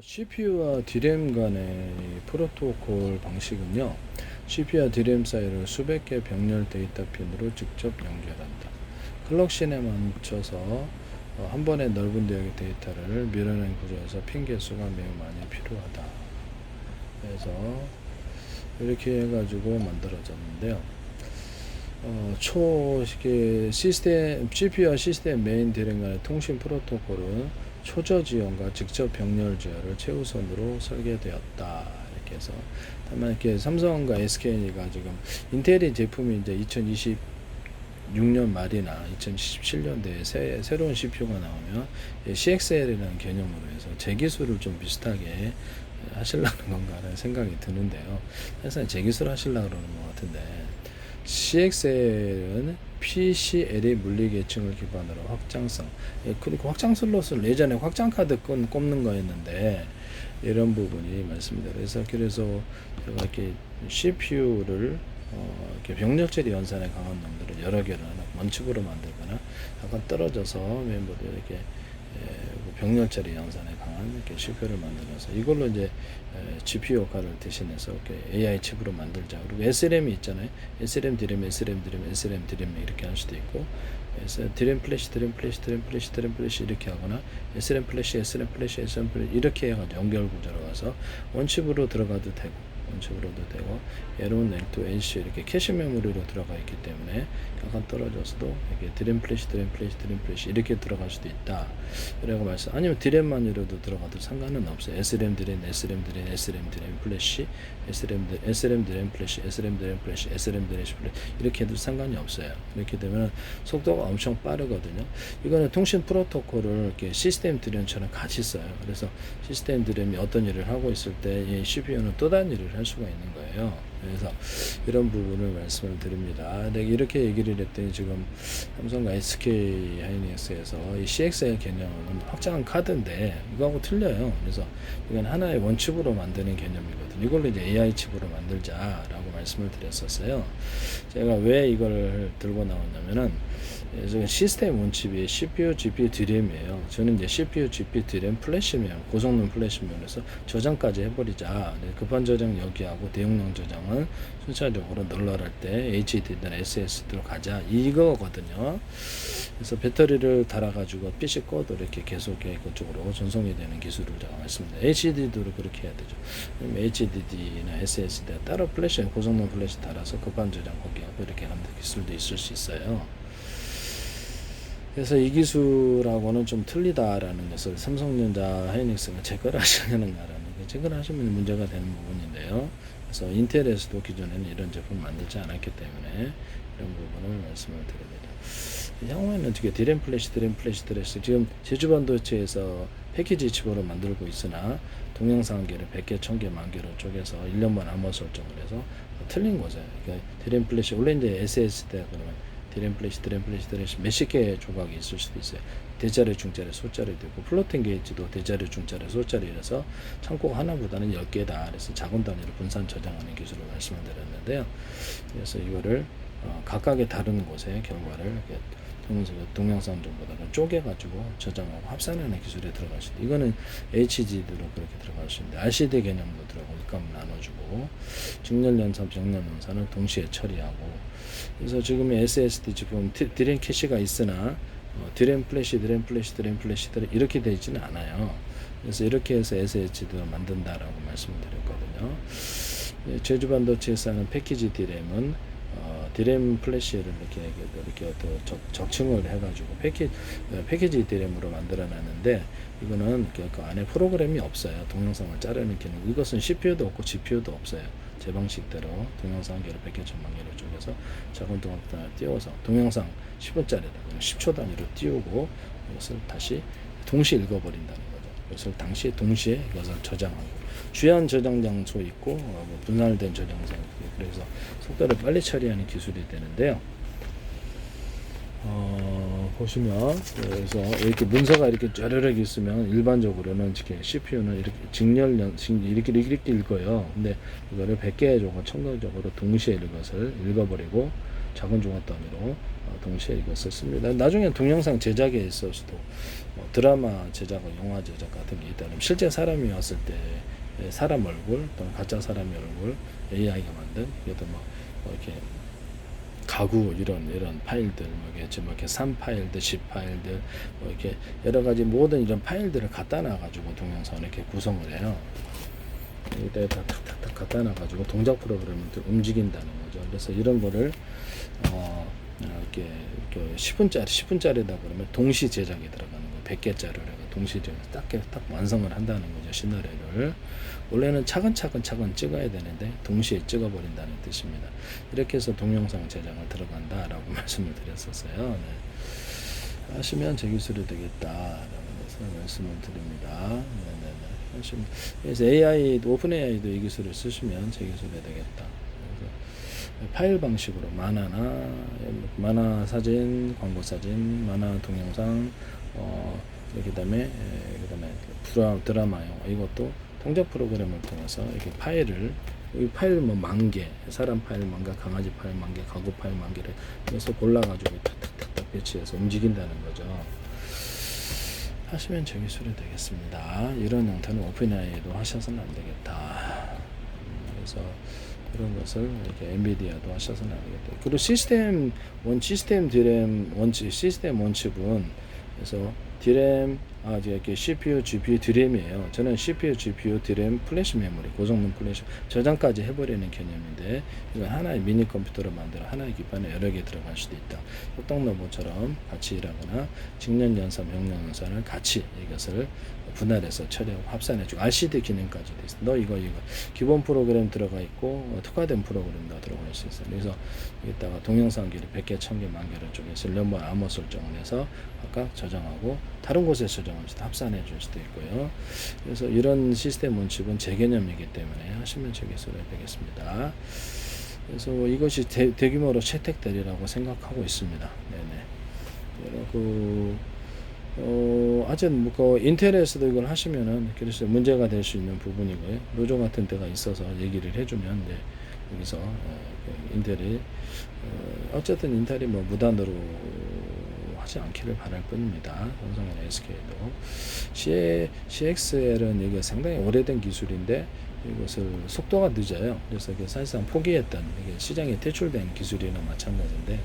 CPU와 DRAM 간의 이 프로토콜 방식은요, CPU와 DRAM 사이를 수백 개 병렬 데이터 핀으로 직접 연결한다. 클럭신에 맞춰서 한 번에 넓은 대역의 데이터를 밀어낸 구조에서 핀 개수가 매우 많이 필요하다. 그래서 이렇게 해가지고 만들어졌는데요. 시스템, GPU와 시스템 메인 DRAM 간의 통신 프로토콜은 초저 지원과 직접 병렬 제어를 최우선으로 설계되었다. 이렇게 해서 다만 이렇게 삼성과 SK가 지금 인텔이 제품이 이제 2026년 말이나 2017년도에 새로운 CPU가 나오면 CXL이라는 개념으로 해서 제 기술을 좀 비슷하게 하시려는 건가라는 생각이 드는데요. 사실 제 기술 하시려고 그러는 것 같은데, CXL은 PCL의 물리계층을 기반으로 확장성, 그리고 확장 슬롯을 예전에 확장 카드 꼽는 거였는데 이런 부분이 많습니다. 그래서 제가 이렇게 CPU를 이렇게 병력체리 연산에 강한 놈들을 여러 개를 원칩으로 만들거나 약간 떨어져서 멤버들 이렇게 병렬짜리 연산에 강한 이렇게 CPU를 만들어서 이걸로 이제 GPU 역할을 대신해서 이렇게 AI 칩으로 만들자. 그리고 SRAM이 있잖아요. SRAM, DRAM, SRAM, DRAM, SRAM, DRAM 이렇게 할 수도 있고, 그래서 DRAM 플래시, DRAM 플래시, DRAM 플래시, DRAM 플래시 이렇게 하거나 SRAM 플래시, SRAM 플래시, SRAM 플래시 이렇게 해가지고 연결 구조로 가서 원칩으로 들어가도 되고, 원칩으로도 되고, 얘는 넥도 NC 이렇게 캐시 메모리로 들어가 있기 때문에 약간 떨어져서도 이렇게 드램 플래시, 드램 플래시, 드램 플래시 이렇게 들어갈 수도 있다. 라고 말씀. 아니면 드램만이라도 들어가도 상관은 없어요. SRAM 드램, SRAM 드램, SRAM 드램 플래시, SRAM 드램 플래시, SRAM 드램 플래시, SRAM 드램 플래시 이렇게 해도 상관이 없어요. 이렇게 되면 속도가 엄청 빠르거든요. 이거는 통신 프로토콜을 이렇게 시스템 드램처럼 같이 써요. 그래서 시스템 드램이 어떤 일을 하고 있을 때 이 CPU는 또 다른 일을 할 수가 있는 거예요. 그래서 이런 부분을 말씀을 드립니다. 근데 이렇게 얘기를 했더니 지금 삼성과 SK 하이닉스에서 이 CXL 개념은 확장한 카드인데 이거하고 틀려요. 그래서 이건 하나의 원칩으로 만드는 개념이거든요. 이걸로 이제 AI 칩으로 만들자라고 말씀을 드렸었어요. 제가 왜 이걸 들고 나왔냐면은 시스템 원칩이 CPU, GPU, DRAM이에요. 저는 이제 CPU, GPU, DRAM, 플래시면 고성능 플래시면에서 저장까지 해버리자. 급한 저장 여기하고 대용량 저장은 순차적으로 널널할 때 HDD나 SSD로 가자 이거거든요. 그래서 배터리를 달아가지고 PC 꺼도 이렇게 계속 그쪽으로 전송이 되는 기술을 제가 말씀드립니다. HDD로 그렇게 해야 되죠. HDD나 SSD가 따로 플래시, 고성능 플래시 달아서 급한 저장 거기하고 이렇게 하는 기술도 있을 수 있어요. 그래서 이 기술하고는 좀 틀리다라는 것을 삼성전자 하이닉스가 제거를 하시려는 거라는 게, 제거를 하시면 문제가 되는 부분인데요. 그래서 인텔에서도 기존에는 이런 제품을 만들지 않았기 때문에 이런 부분을 말씀을 드립니다. 향후에는 어떻게 드램 플래시 지금 제주 반도체에서 패키지 칩으로 만들고 있으나 동영상 한 개를 100개, 1000개, 만 개로 쪼개서 1년만 암호 설정을 해서 틀린 거죠. 그러니까 드램 플래시 원래 이제 SSD 그러면 드램 플래시 몇십 개의 조각이 있을 수도 있어요. 대자리, 중자리, 소자리도 있고, 플로팅 게이지도 대자리, 중자리, 소자리라서 창고가 하나보다는 10개다. 그래서 작은 단위로 분산 저장하는 기술을 말씀을 드렸는데요. 그래서 이거를 각각의 다른 곳에 결과를 이렇게 동영상 정보다가 쪼개가지고 저장하고 합산하는 기술에 들어갈 수 있다. 이거는 HDD로 그렇게 들어갈 수 있는데, RCD 개념도 들어가고, 일감 나눠주고, 직렬 연산, 병렬 연산을 동시에 처리하고, 그래서 지금 SSD 지금 드램 캐시가 있으나 드램 플래시 이렇게 되지는 않아요. 그래서 이렇게 해서 SSD를 만든다라고 말씀을 드렸거든요. 제주 반도체에서 하는 패키지 드램은 드램 플래시를 이렇게 적층을 해가지고 패키지 드램으로 만들어놨는데, 이거는 그 안에 프로그램이 없어요. 동영상을 자르는 기능. 이것은 CPU도 없고 GPU도 없어요. 제 방식대로 동영상 한 개를 100개, 1000만 개를 쪼개서 작은 동영상을 띄워서 동영상 10분짜리다. 10초 단위로 띄우고 이것을 다시 동시에 읽어버린다는 거죠. 그것을 동시에 이것을 저장하고, 주한 저장 장소 있고 분할된 저장 장소, 그래서 속도를 빨리 처리하는 기술이 되는데요. 보시면, 그래서 이렇게 문서가 이렇게 쫘르륵 있으면 일반적으로는 이렇게 CPU는 이렇게 읽어요. 근데 이거를 100개 조각 청각적으로 동시에 이것을 읽어버리고 작은 조각 단위로 동시에 이것을 씁니다. 나중에 동영상 제작에 있어서도 드라마 제작과 영화 제작 같은 게 있다면 실제 사람이 왔을 때 사람 얼굴 또는 가짜 사람의 얼굴 AI가 만든 그래도 이렇게 가구 이런 파일들 이렇게 3 파일들, 10 파일들 이렇게 여러 가지 모든 이런 파일들을 갖다 놔가지고 동영상을 이렇게 구성을 해요. 여기다 탁탁탁 갖다 놔가지고 동작 프로그램을 움직인다는 거죠. 그래서 이런 거를 이렇게 10분짜리다 그러면 동시 제작이 들어가는 거 100개짜리를 동시 제작 딱 완성을 한다는 거죠. 시나리오를 원래는 차근차근 찍어야 되는데 동시에 찍어버린다는 뜻입니다. 이렇게 해서 동영상 제작을 들어간다라고 말씀을 드렸었어요. 네. 하시면 제 기술이 되겠다라고 해서 말씀을 드립니다. 네네네. 그래서 AI 오픈 AI도 이 기술을 쓰시면 제 기술이 되겠다. 파일 방식으로 만화 사진, 광고 사진, 만화 동영상, 그다음에 드라마 영화 이것도 동작 프로그램을 통해서 이렇게 이 파일 10,000개, 사람 파일 10,000개, 강아지 파일 10,000개, 가구 파일 10,000개를 그래서 골라가지고 탁탁탁 배치해서 움직인다는 거죠. 하시면 제 기술이 되겠습니다. 이런 형태는 오픈AI도 하셔서는 안 되겠다. 그래서 그런 것을 이렇게 엔비디아도 하셔서는 안 되겠다. 그리고 시스템 원칙은 그래서 디램 이렇게 CPU, GPU, 디램이에요. 저는 CPU, GPU, 디램, 플래시 메모리, 고성능 플래시 저장까지 해버리는 개념인데 이건 하나의 미니 컴퓨터로 만들어 하나의 기판에 여러 개 들어갈 수도 있다. 협동로봇처럼 같이 일하거나 직련 연산, 명령 연산을 같이 이것을 분할해서 처리하고 합산해주고 RCD 기능까지 돼 있어. 너 이거 기본 프로그램 들어가 있고 특화된 프로그램도 들어갈 수 있어. 그래서 여기다가 동영상 길이 100개, 1000개, 10,000개를 쪽에서 런버 암호 설정을 해서 각각 저장하고 다른 곳에 저장할 수도 합산해 줄 수도 있고요. 그래서 이런 시스템 원칙은 제 개념이기 때문에 하시면 제 기술이 되겠습니다. 그래서 이것이 대규모로 채택되리라고 생각하고 있습니다. 네네. 아직 인텔에서도 이걸 하시면은 그래서 문제가 될 수 있는 부분이고요. 노조 같은 데가 있어서 얘기를 해주면 이제 여기서 인텔이 어쨌든 인텔이 무단으로 하지 않기를 바랄 뿐입니다. 삼성이나 SK도 CXL은 이게 상당히 오래된 기술인데 이것을 속도가 늦어요. 그래서 이게 사실상 포기했던 이게 시장에 퇴출된 기술이나 마찬가지인데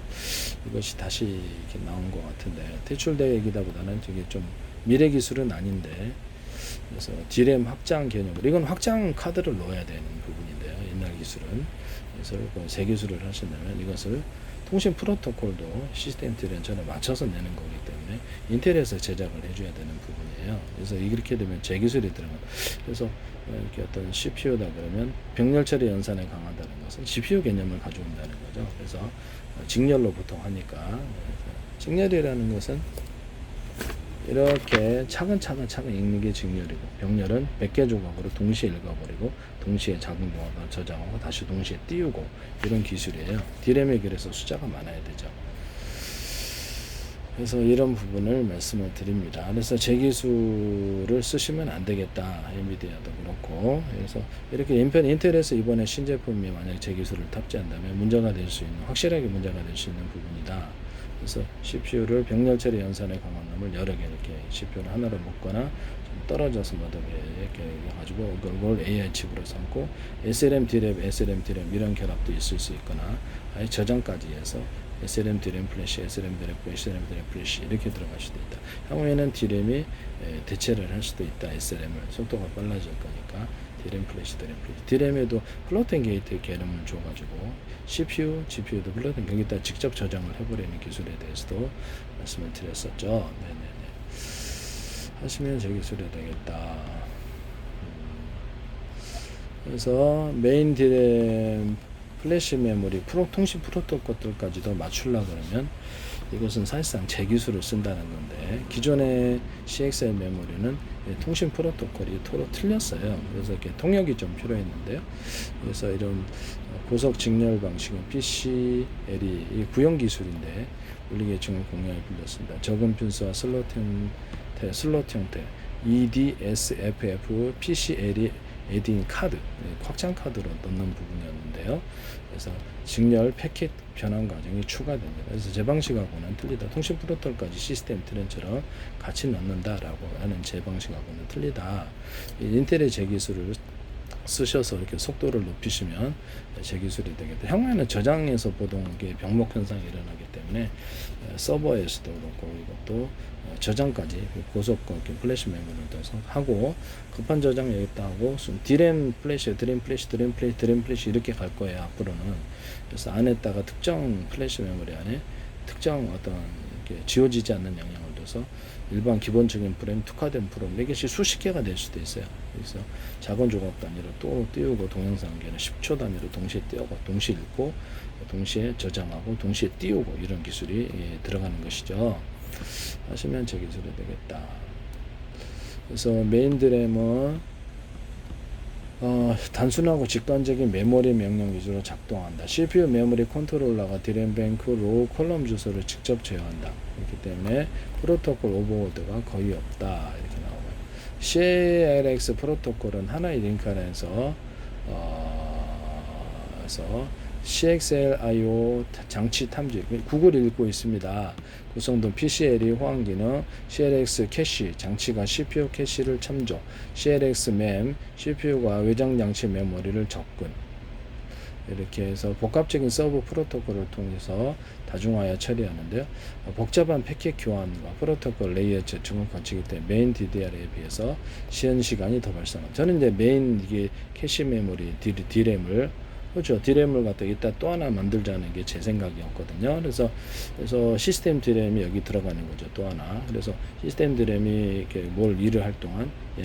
이것이 다시 이렇게 나온 것 같은데 퇴출되기보다는 이게 좀 미래 기술은 아닌데 그래서 디램 확장 개념으로 이건 확장 카드를 넣어야 되는 부분인데요. 옛날 기술은 그래서 새 기술을 하신다면 이것을 통신 프로토콜도 시스템 디램처럼 맞춰서 내는 거기 때문에 인텔에서 제작을 해줘야 되는 부분이에요. 그래서 이렇게 되면 제 기술이 들어가요. 그래서 이렇게 어떤 CPU다 그러면 병렬 처리 연산에 강하다는 것은 CPU 개념을 가져온다는 거죠. 그래서 직렬로 보통 하니까 직렬이라는 것은 이렇게 차근차근 읽는 게 직렬이고 병렬은 100개 조각으로 동시에 읽어버리고 동시에 작은 동화가 저장하고 다시 동시에 띄우고 이런 기술이에요. 디램에 그래서 숫자가 많아야 되죠. 그래서 이런 부분을 말씀을 드립니다. 그래서 제 기술을 쓰시면 안 되겠다. 엔비디아도 그렇고. 그래서 이렇게 인텔에서 이번에 신제품이 만약에 제 기술을 탑재한다면 문제가 될 수 있는, 확실하게 문제가 될 수 있는 부분이다. 그래서 CPU를 병렬 처리 연산에 강한 놈을 여러 개 이렇게 CPU를 하나로 묶거나 좀 떨어져서 이렇게 가지고 그걸 AI 칩으로 삼고 SRAM D램 이런 결합도 있을 수 있거나 아예 저장까지 해서 SRAM D램 플래시, SRAM D램 플래시 이렇게 들어갈 수도 있다. 향후에는 D램이 대체를 할 수도 있다. SRAM을 속도가 빨라질 거니까 D램 플래시. D램에도 플로팅 게이트 개념을 줘가지고 CPU, GPU도 플로팅 여기다 직접 저장을 해버리는 기술에 대해서도 말씀을 드렸었죠. 네네네. 하시면 제 기술이 되겠다. 그래서 메인 D램 플래시 메모리, 통신 프로토콜까지도 맞추려고 그러면 이것은 사실상 제 기술을 쓴다는 건데 기존의 CXL 메모리는 통신 프로토콜이 서로 틀렸어요. 그래서 이렇게 통역이 좀 필요했는데요. 그래서 이런 고속 직렬 방식은 PCL이 구형 기술인데 물리계층을 공략에 빌렸습니다. 적은 핀수와 슬롯 형태 EDSFF PCL이 에딩 카드, 확장 카드로 넣는 부분이었는데요. 그래서 직렬 패킷 변환 과정이 추가됩니다. 그래서 제 방식하고는 틀리다. 통신 프로토콜까지 시스템 트렌처럼 같이 넣는다라고 하는 제 방식하고는 틀리다. 인텔의 제 기술을 쓰셔서 이렇게 속도를 높이시면 제 기술이 되겠다. 향후에는 저장에서 보통 이게 병목 현상이 일어나기 때문에 서버에서도 그렇고 이것도 저장까지 고속 플래시 메모리를 통해서 하고 급한 저장 여기다 하고 디램 플래시, 드림 플래시 이렇게 갈 거예요 앞으로는. 그래서 안에다가 특정 플래시 메모리 안에 특정 어떤 이렇게 지워지지 않는 영향을 둬서 일반 기본적인 프레임, 특화된 프레임 이것이 수십 개가 될 수도 있어요. 그래서 작은 조각 단위로 또 띄우고 동영상기는 10초 단위로 동시에 띄우고 동시에 읽고 동시에 저장하고 동시에 띄우고 이런 기술이 들어가는 것이죠. 하시면 제 기술이 되겠다. 그래서 메인 드램은 단순하고 직관적인 메모리 명령 위주로 작동한다. CPU 메모리 컨트롤러가 디램 뱅크 로우 콜럼 주소를 직접 제어한다. 그렇기 때문에 프로토콜 오버로드가 거의 없다. 이렇게 나오고요. CLX 프로토콜은 하나의 링크 안에서 CXL.io 장치 탐지, 구글 읽고 있습니다. 구성된 PCL이 호환 기능, CLX 캐시, 장치가 CPU 캐시를 참조, CLX 램, CPU가 외장 장치 메모리를 접근. 이렇게 해서 복합적인 서브 프로토콜을 통해서 다중화하여 처리하는데요. 복잡한 패킷 교환과 프로토콜 레이어 제충을 거치기 때문에 메인 DDR에 비해서 시연 시간이 더 발생합니다. 저는 이제 메인 이게 캐시 메모리 D램을 그렇죠. D램을 갖다 이따 또 하나 만들자는 게 제 생각이었거든요. 그래서 시스템 D램이 여기 들어가는 거죠. 또 하나. 그래서 시스템 D램이 이렇게 뭘 일을 할 동안